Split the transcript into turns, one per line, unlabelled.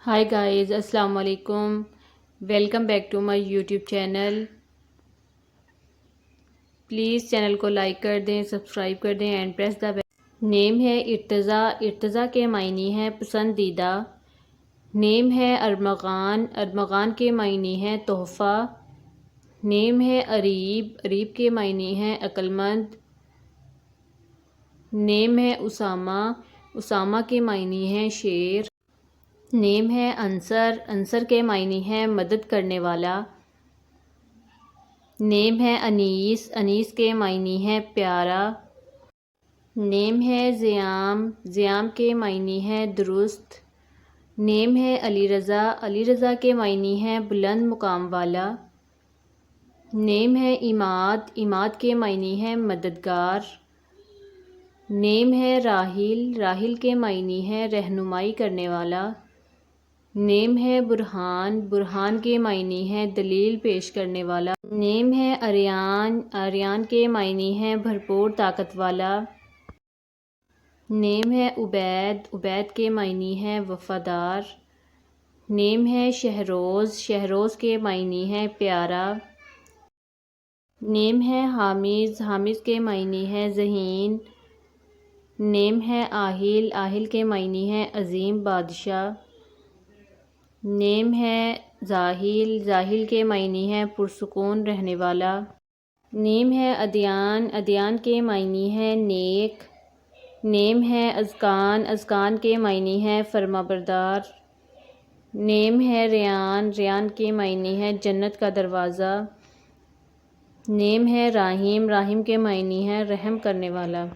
High guys, السلام علیکم، welcome back to my YouTube channel. Please channel کو like کر دیں، سبسکرائب کر دیں اینڈ پریس دا بیل۔ نیم ہے ارتضیٰ، ارتضیٰ کے معنی ہے پسندیدہ۔ نیم ہے ارمغان، ارمغان کے معنی ہے تحفہ۔ نیم ہے اریب، اریب کے معنی ہے عقلمند۔ نیم ہے اسامہ، اسامہ کے معنی ہے شیر۔ نیم ہے انصر، انصر کے معنی ہے مدد کرنے والا۔ نیم ہے انیس، انیس کے معنی ہے پیارا۔ نیم ہے ضیام، ضیام کے معنی ہے درست۔ نیم ہے علی رضا، علی رضا کے معنی ہے بلند مقام والا۔ نیم ہے عماد، عماد کے معنی ہے مددگار۔ نیم ہے راحل، راحل کے معنی ہے رہنمائی کرنے والا۔ نیم ہے برہان، برہان کے معنی ہے دلیل پیش کرنے والا۔ نیم ہے اریان، اریان کے معنی ہے بھرپور طاقت والا۔ نیم ہے عبید، عبید کے معنی ہے وفادار۔ نیم ہے شہروز، شہروز کے معنی ہے پیارا۔ نیم ہے حامز، حامز کے معنی ہے ذہین۔ نیم ہے آہل، آہل کے معنی ہے عظیم بادشاہ۔ نیم ہے زاحل، زاحل کے معنی ہے پرسکون رہنے والا۔ نیم ہے ادیان، ادیان کے معنی ہے نیک۔ نیم ہے اذقان، اذقان کے معنی ہے فرمانبردار۔ نیم ہے ریان، ریان کے معنی ہے جنت کا دروازہ۔ نیم ہے راحم، راحم کے معنی ہے رحم کرنے والا۔